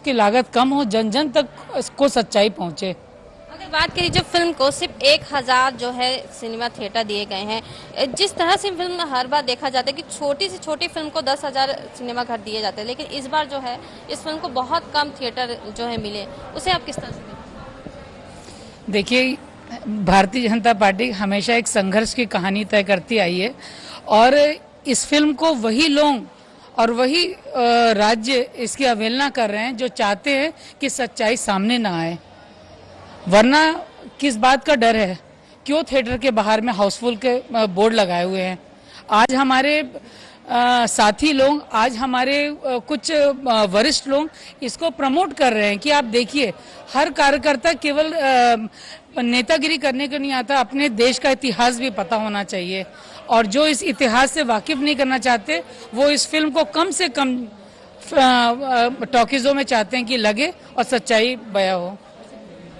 उसकी लागत कम हो, जन जन तक को सच्चाई पहुंचे। अगर बात करें जो फिल्म को सिर्फ 1000 जो है सिनेमा थिएटर दिए गए हैं, जिस तरह से फिल्म हर बार देखा जाता है कि छोटी से छोटी फिल्म को 10,000 सिनेमा घर दिए जाते हैं, लेकिन इस बार जो है इस फिल्म को बहुत कम थिएटर जो है मिले, उसे आप किस तरह से देखिए, भारतीय जनता पार्टी हमेशा एक संघर्ष की कहानी तय करती आई है और इस फिल्म को वही लोग और वही राज्य इसकी अवहेलना कर रहे हैं जो चाहते हैं कि सच्चाई सामने ना आए। वरना किस बात का डर है? क्यों थिएटर के बाहर में हाउसफुल के बोर्ड लगाए हुए हैं? आज हमारे साथी लोग, आज हमारे कुछ वरिष्ठ लोग इसको प्रमोट कर रहे हैं कि आप देखिए, हर कार्यकर्ता केवल नेतागिरी करने को नहीं आता, अपने देश का इतिहास भी पता होना चाहिए। और जो इस इतिहास से वाकिफ नहीं करना चाहते वो इस फिल्म को कम से कम टॉकीजों में चाहते हैं कि लगे और सच्चाई बयां हो।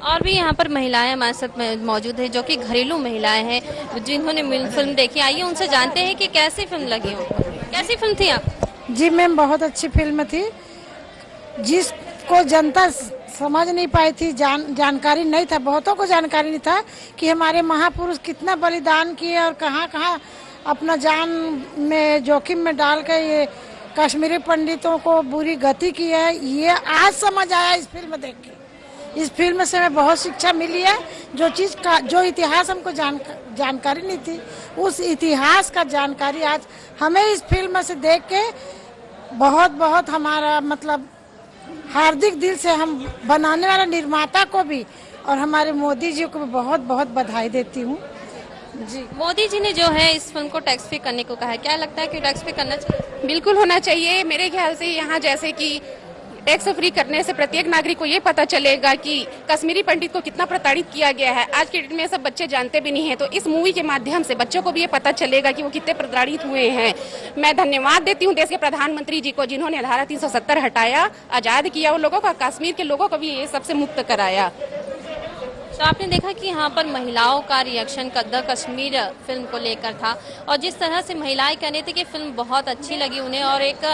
और भी यहाँ पर महिलाएं हमारे साथ मौजूद है जो कि घरेलू महिलाएं हैं जिन्होंने फिल्म देखी। आइए उनसे जानते हैं कि कैसी फिल्म लगी उनको। कैसी फिल्म थी आप? जी मैम, बहुत अच्छी फिल्म थी जिसको जनता समझ नहीं पाई थी, जानकारी नहीं था, बहुतों को जानकारी नहीं था कि हमारे महापुरुष कितना बलिदान किए और कहाँ कहाँ अपना जान में जोखिम में डाल कर ये कश्मीरी पंडितों को बुरी गति की है। ये आज समझ आया इस फिल्म देख के। इस फिल्म से हमें बहुत शिक्षा मिली है। जो चीज़ का जो इतिहास हमको जानकारी नहीं थी, उस इतिहास का जानकारी आज हमें इस फिल्म से देख के बहुत बहुत हमारा मतलब हार्दिक दिल से हम बनाने वाला निर्माता को भी और हमारे मोदी जी को भी बहुत बहुत बधाई देती हूँ। जी, मोदी जी ने जो है इस फिल्म को टैक्स फ्री करने को कहा है, क्या लगता है कि टैक्स फ्री करना चाहिए? बिल्कुल होना चाहिए। मेरे ख्याल से यहाँ जैसे कि टैक्स फ्री करने से प्रत्येक नागरिक को ये पता चलेगा कि कश्मीरी पंडित को कितना प्रताड़ित किया गया है। आज के डेट में सब बच्चे जानते भी नहीं है, तो इस मूवी के माध्यम से बच्चों को भी ये पता चलेगा कि वो कितने प्रताड़ित हुए हैं। मैं धन्यवाद देती हूँ देश के प्रधानमंत्री जी को जिन्होंने धारा 370 हटाया, आजाद किया उन लोगों का, कश्मीर के लोगों को भी ये सबसे मुक्त कराया। तो आपने देखा कि यहाँ पर महिलाओं का रिएक्शन द कश्मीर फिल्म को लेकर था और जिस तरह से महिलाएं कह रही थी कि फिल्म बहुत अच्छी लगी उन्हें और एक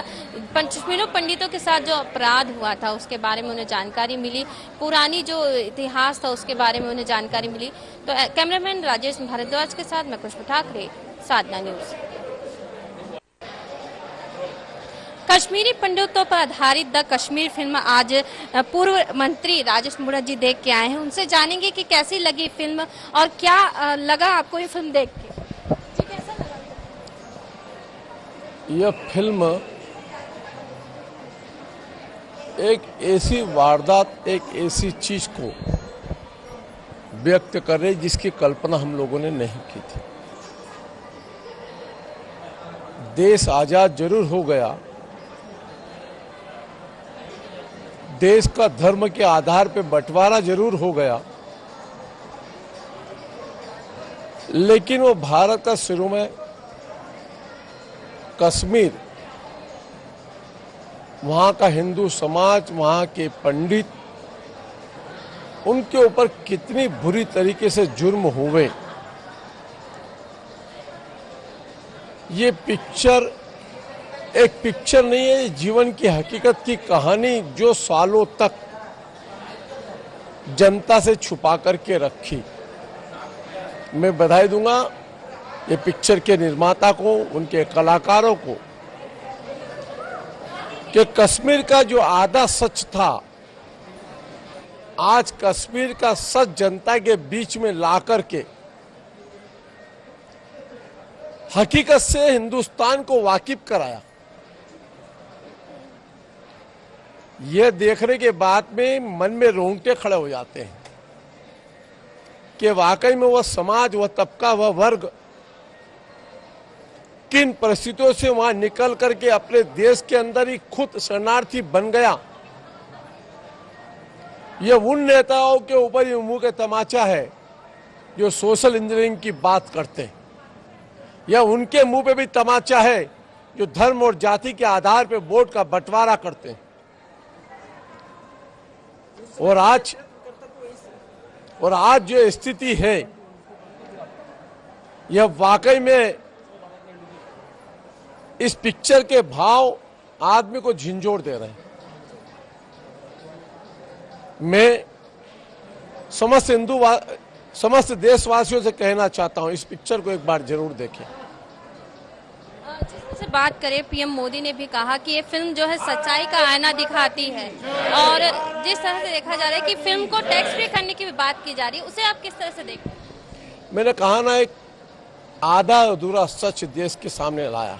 कश्मीरी पंडितों के साथ जो अपराध हुआ था उसके बारे में उन्हें जानकारी मिली, पुरानी जो इतिहास था उसके बारे में उन्हें जानकारी मिली। तो कैमरामैन राजेश भारद्वाज के साथ मैं खुशबू ठाकरे, साधना न्यूज। कश्मीरी पंडितों पर आधारित द कश्मीर फिल्म आज पूर्व मंत्री राजेश मुड़ा जी देख के आए हैं। उनसे जानेंगे कि कैसी लगी फिल्म और क्या लगा आपको ये फिल्म देख के। जी, कैसा लगा? यह फिल्म एक ऐसी वारदात, एक ऐसी चीज को व्यक्त कर रही जिसकी कल्पना हम लोगों ने नहीं की थी। देश आजाद जरूर हो गया, देश का धर्म के आधार पर बंटवारा जरूर हो गया, लेकिन वो भारत का शुरू में कश्मीर, वहां का हिंदू समाज, वहां के पंडित, उनके ऊपर कितनी बुरी तरीके से जुर्म हुए, ये पिक्चर एक पिक्चर नहीं है, जीवन की हकीकत की कहानी जो सालों तक जनता से छुपा करके रखी। मैं बधाई दूंगा ये पिक्चर के निर्माता को, उनके कलाकारों को, कि कश्मीर का जो आधा सच था आज कश्मीर का सच जनता के बीच में ला करके हकीकत से हिंदुस्तान को वाकिफ कराया। यह देखने के बाद में मन में रोंगटे खड़े हो जाते हैं कि वाकई में वह समाज, वह तबका, वह वर्ग किन परिस्थितियों से वहां निकल करके अपने देश के अंदर ही खुद शरणार्थी बन गया। यह उन नेताओं के ऊपर ही मुंह के तमाचा है जो सोशल इंजीनियरिंग की बात करते हैं। यह उनके मुंह पे भी तमाचा है जो धर्म और जाति के आधार पर वोट का बंटवारा करते हैं। और आज जो स्थिति है यह वाकई में इस पिक्चर के भाव आदमी को झिंझोर दे रहे हैं। मैं समस्त देशवासियों से कहना चाहता हूं, इस पिक्चर को एक बार जरूर देखें। जिस तरह से बात करें, पीएम मोदी ने भी कहा कि ये फिल्म जो है सच्चाई का आईना दिखाती है, और जिस तरह से देखा जा रहा है कि फिल्म को टैक्स फ्री करने की भी बात की जा रही है, उसे आप किस तरह से देखते हैं? मैंने कहा ना, एक आधा अधूरा सच देश के सामने लाया।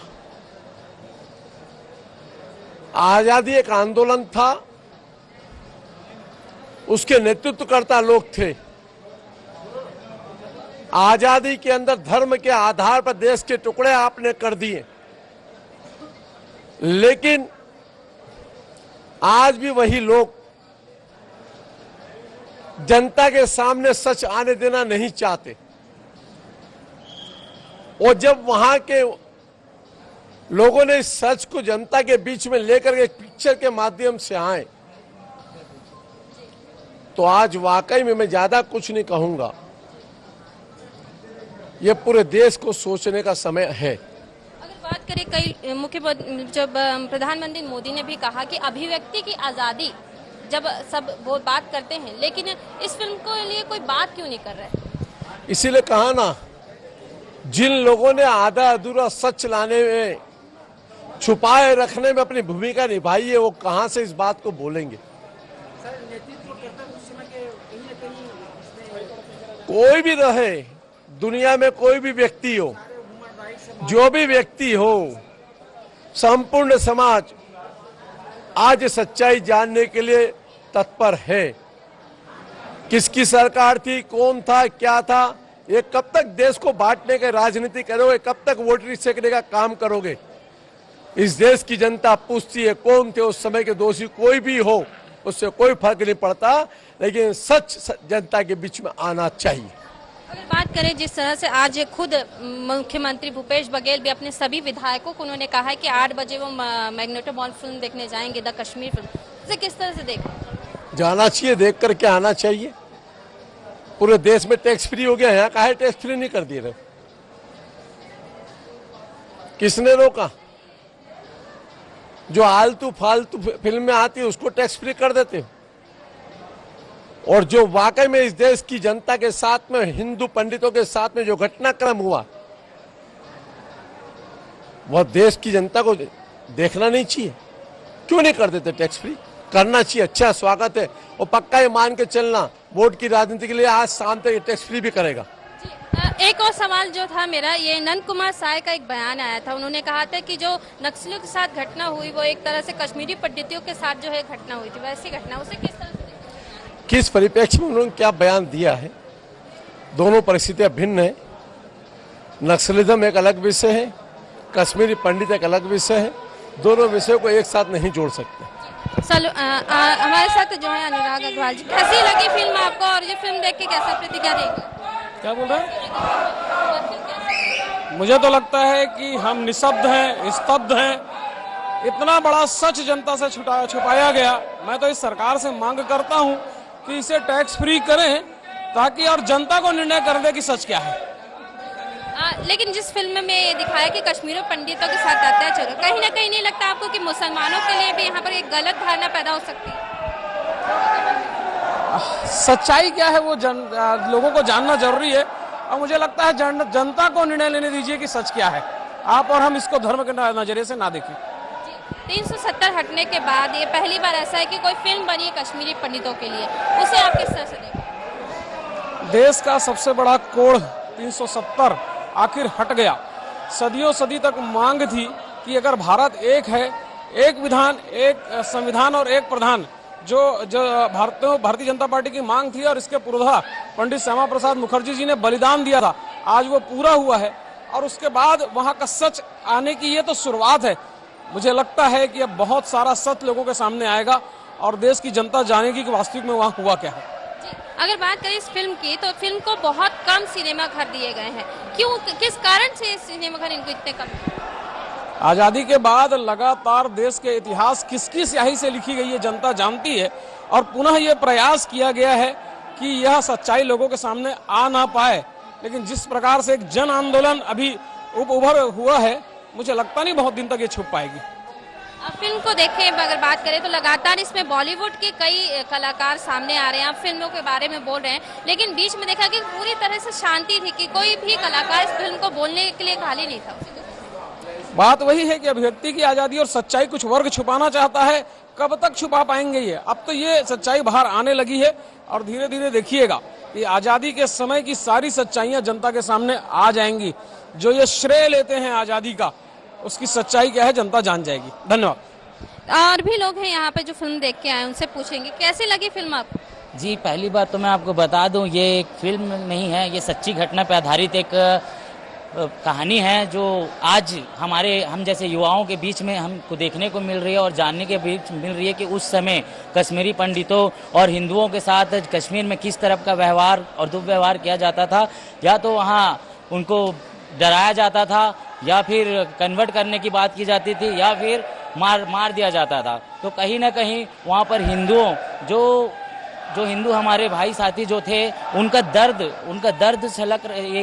आजादी एक आंदोलन था, उसके नेतृत्वकर्ता लोग थे। आजादी के अंदर धर्म के आधार पर देश के टुकड़े आपने कर दिए, लेकिन आज भी वही लोग जनता के सामने सच आने देना नहीं चाहते। और जब वहां के लोगों ने इस सच को जनता के बीच में लेकर एक पिक्चर के माध्यम से आए, तो आज वाकई में मैं ज्यादा कुछ नहीं कहूंगा, ये पूरे देश को सोचने का समय है। अगर बात करें, कई जब प्रधानमंत्री मोदी ने भी कहा कि अभिव्यक्ति की आजादी, जब सब वो बात करते हैं, लेकिन इस फिल्म को लिए कोई बात क्यों नहीं कर रहे? इसीलिए कहा ना, जिन लोगों ने आधा अधूरा सच लाने में, छुपाए रखने में अपनी भूमिका निभाई है, वो कहां से इस बात को बोलेंगे? कोई भी रहे, दुनिया में कोई भी व्यक्ति हो, जो भी व्यक्ति हो, संपूर्ण समाज आज सच्चाई जानने के लिए तत्पर है। किसकी सरकार थी, कौन था, क्या था, ये कब तक देश को बांटने की राजनीति करोगे, कब तक वोट सेकने का काम करोगे? इस देश की जनता पूछती है कौन थे उस समय के दोषी, कोई भी हो, उससे कोई फर्क नहीं पड़ता, लेकिन सच जनता के बीच में आना चाहिए। अगर बात करें, जिस तरह से आज खुद मुख्यमंत्री भूपेश बघेल भी अपने सभी विधायकों को उन्होंने कहा है कि 8 बजे वो मैग्नेटो मॉल फिल्म देखने जाएंगे, द कश्मीर फिल्म, उसे किस तरह से देखें? जाना चाहिए, देख करके आना चाहिए। पूरे देश में टैक्स फ्री हो गया है, काहे टैक्स फ्री नहीं कर दिए रहे? किसने रोका? जो आलतू फालतू फिल्म में आती है उसको टैक्स फ्री कर देते हो, और जो वाकई में इस देश की जनता के साथ में, हिंदू पंडितों के साथ में जो घटनाक्रम हुआ, वह देश की जनता को देखना नहीं चाहिए? क्यों नहीं कर देते टैक्स फ्री? करना चाहिए, अच्छा स्वागत है। और पक्का ये मान के चलना, वोट की राजनीति के लिए आज शाम तक टैक्स फ्री भी करेगा। एक और सवाल जो था मेरा, ये नंद कुमार साय का एक बयान आया था, उन्होंने कहा था कि जो नक्सलियों के साथ घटना हुई वो एक तरह से कश्मीरी पंडितों के साथ जो है घटना हुई थी, वैसी घटना, उसे किस तरह से देखते? किस परिप्रेक्ष्य में उन्होंने क्या बयान दिया है? दोनों परिस्थितियां भिन्न है। नक्सलिज्म एक अलग विषय है, कश्मीरी पंडित एक अलग विषय है, दोनों विषयों को एक साथ नहीं जोड़ सकते। हमारे साथ जो है अनुराग अग्रवाल जी, कैसी लगी फिल्म आपको, और ये फिल्म देख के कैसा प्रतिक्रिया देंगे? क्या बोल रहे हैं? मुझे तो लगता है कि हम निशब्द हैं, स्तब्ध हैं। इतना बड़ा सच जनता से छुपाया गया। मैं तो इस सरकार से मांग करता हूं कि इसे टैक्स फ्री करें, ताकि और जनता को निर्णय कर दे कि सच क्या है। लेकिन जिस फिल्म में ये दिखाया कि कश्मीरी पंडितों के साथ अत्याचार, कहीं ना कहीं नहीं लगता आपको कि मुसलमानों के लिए भी यहाँ पर एक गलत धारणा पैदा हो सकती है? सच्चाई क्या है वो लोगों को जानना जरूरी है, और मुझे लगता है जनता को निर्णय लेने दीजिए कि सच क्या है। आप और हम इसको धर्म के नजरिए से ना देखें। 370 हटने के बाद ये पहली बार ऐसा है कि कोई फिल्म बनी है कश्मीरी पंडितों के लिए, उसे आप किस तरह से देखें? देश का सबसे बड़ा कोढ़ 370 आखिर हट गया। सदियों सदी तक मांग थी कि अगर भारत एक है, एक विधान, एक संविधान और एक प्रधान, जो भारतीय जनता पार्टी की मांग थी, और इसके पुरोधा पंडित श्यामा प्रसाद मुखर्जी जी ने बलिदान दिया था, आज वो पूरा हुआ है। और उसके बाद वहां का सच आने की ये तो शुरुआत है। मुझे लगता है कि अब बहुत सारा सच लोगों के सामने आएगा, और देश की जनता जानेगी कि वास्तविक में वहां हुआ क्या है। अगर बात करें इस फिल्म की, तो फिल्म को बहुत कम सिनेमा घर दिए गए हैं। क्यों, किस कारण से सिनेमा घर इनको इतने कम? आजादी के बाद लगातार देश के इतिहास किसकी स्याही से लिखी गई है जनता जानती है, और पुनः ये प्रयास किया गया है कि यह सच्चाई लोगों के सामने आ ना पाए। लेकिन जिस प्रकार से एक जन आंदोलन अभी उभर हुआ है, मुझे लगता नहीं बहुत दिन तक ये छुप पाएगी। अब फिल्म को देखें अगर बात करें तो लगातार इसमें बॉलीवुड के कई कलाकार सामने आ रहे हैं, आप फिल्मों के बारे में बोल रहे हैं, लेकिन बीच में देखा कि पूरी तरह से शांति थी कि कोई भी कलाकार इस फिल्म को बोलने के लिए खाली नहीं था। बात वही है कि अभिव्यक्ति की आजादी और सच्चाई कुछ वर्ग छुपाना चाहता है, कब तक छुपा पाएंगे ये? अब तो ये सच्चाई बाहर आने लगी है और धीरे धीरे देखिएगा कि आजादी के समय की सारी सच्चाइयां जनता के सामने आ जाएंगी। जो ये श्रेय लेते हैं आजादी का, उसकी सच्चाई क्या है जनता जान जाएगी। धन्यवाद। और भी लोग हैं यहाँ पे जो फिल्म देख के आए, उनसे पूछेंगे कैसी लगी फिल्म आपको। जी, पहली बात तो मैं आपको बता दूं, ये एक फिल्म नहीं है, ये सच्ची घटना पर आधारित एक कहानी है जो आज हम जैसे युवाओं के बीच में हमको देखने को मिल रही है और जानने के बीच मिल रही है कि उस समय कश्मीरी पंडितों और हिंदुओं के साथ कश्मीर में किस तरह का व्यवहार और दुर्व्यवहार किया जाता था। या तो वहाँ उनको डराया जाता था, या फिर कन्वर्ट करने की बात की जाती थी, या फिर मार दिया जाता था। तो कहीं ना कहीं वहाँ पर हिंदुओं जो हिंदू हमारे भाई साथी जो थे, उनका दर्द ये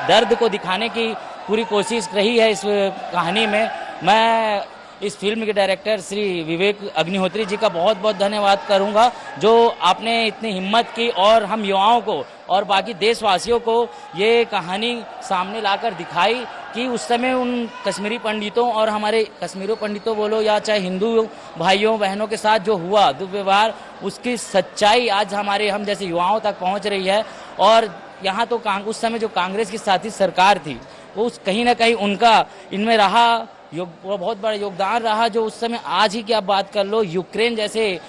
दर्द को दिखाने की पूरी कोशिश रही है इस कहानी में। मैं इस फिल्म के डायरेक्टर श्री विवेक अग्निहोत्री जी का बहुत बहुत धन्यवाद करूंगा, जो आपने इतनी हिम्मत की और हम युवाओं को और बाकी देशवासियों को ये कहानी सामने लाकर दिखाई कि उस समय उन कश्मीरी पंडितों और हमारे कश्मीरी पंडितों बोलो या चाहे हिंदू भाइयों बहनों के साथ जो हुआ दुर्व्यवहार, उसकी सच्चाई आज हम जैसे युवाओं तक पहुंच रही है। और यहाँ तो उस समय जो कांग्रेस की साथी सरकार थी, वो कहीं ना कहीं उनका इनमें रहा वो बहुत बड़ा योगदान रहा, जो उस समय आज ही की आप बात कर लो, यूक्रेन जैसे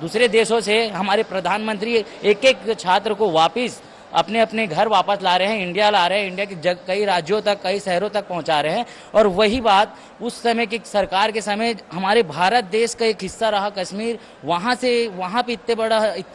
दूसरे देशों से हमारे प्रधानमंत्री एक एक छात्र को वापस अपने अपने घर वापस ला रहे हैं, इंडिया ला रहे हैं, इंडिया के कई राज्यों तक, कई शहरों तक पहुंचा रहे हैं। और वही बात उस समय की सरकार के समय हमारे भारत देश का एक हिस्सा रहा कश्मीर, वहाँ पे इतनी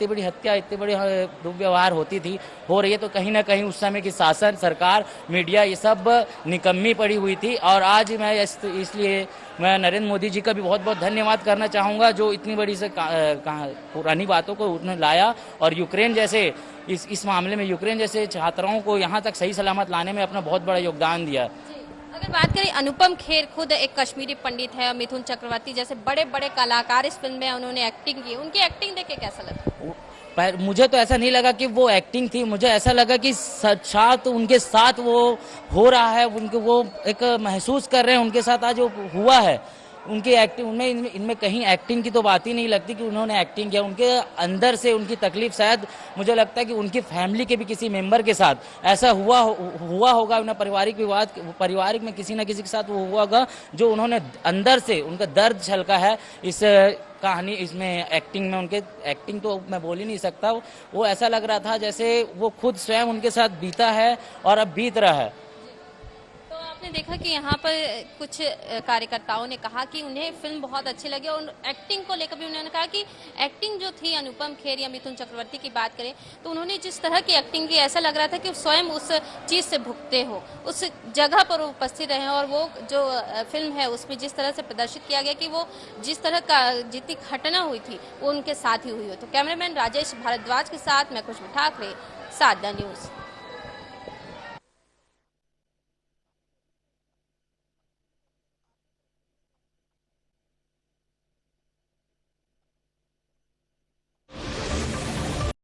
बड़ी हत्या, इतने बड़ी दुर्व्यवहार हो रही है। तो कहीं ना कहीं उस समय की शासन, सरकार, मीडिया, ये सब निकम्मी पड़ी हुई थी। और आज मैं इसलिए मैं नरेंद्र मोदी जी का भी बहुत बहुत धन्यवाद करना चाहूँगा, जो इतनी बड़ी से पुरानी बातों को उन्होंने लाया और यूक्रेन जैसे इस मामले में यूक्रेन जैसे छात्राओं को यहाँ तक सही सलामत लाने में अपना बहुत बड़ा योगदान दिया। अगर बात करें, अनुपम खेर खुद एक कश्मीरी पंडित है, मिथुन चक्रवर्ती जैसे बड़े बड़े कलाकार इस फिल्म में उन्होंने एक्टिंग की, उनकी एक्टिंग देख के कैसा लगा? मुझे तो ऐसा नहीं लगा कि वो एक्टिंग थी, मुझे ऐसा लगा कि साथ उनके साथ वो हो रहा है, वो एक महसूस कर रहे हैं उनके साथ आज वो हुआ है। उनकी एक्टिंग उनमें इनमें कहीं एक्टिंग की तो बात ही नहीं लगती कि उन्होंने एक्टिंग किया। उनके अंदर से उनकी तकलीफ शायद मुझे लगता है कि उनकी फैमिली के भी किसी मेंबर के साथ ऐसा हुआ होगा, उन्हें पारिवारिक में किसी न किसी के साथ वो हुआ होगा, जो उन्होंने अंदर से उनका दर्द छलका है इस कहानी। इसमें एक्टिंग में उनके एक्टिंग तो मैं बोल ही नहीं सकता, वो ऐसा लग रहा था जैसे वो खुद स्वयं उनके साथ बीता है और अब बीत रहा है। आपने देखा कि यहाँ पर कुछ कार्यकर्ताओं ने कहा कि उन्हें फिल्म बहुत अच्छी लगी और एक्टिंग को लेकर भी उन्होंने कहा कि एक्टिंग जो थी, अनुपम खेर या मिथुन चक्रवर्ती की बात करें तो उन्होंने जिस तरह की एक्टिंग की, ऐसा लग रहा था कि स्वयं उस चीज़ से भुगते हो, उस जगह पर उपस्थित रहे। और वो जो फिल्म है उसमें जिस तरह से प्रदर्शित किया गया कि वो जिस तरह का जितनी घटना हुई थी वो उनके साथ ही हुई हो। तो कैमरामैन राजेश भारद्वाज के साथ मैं खुशबू ठाकरे, साधना न्यूज़।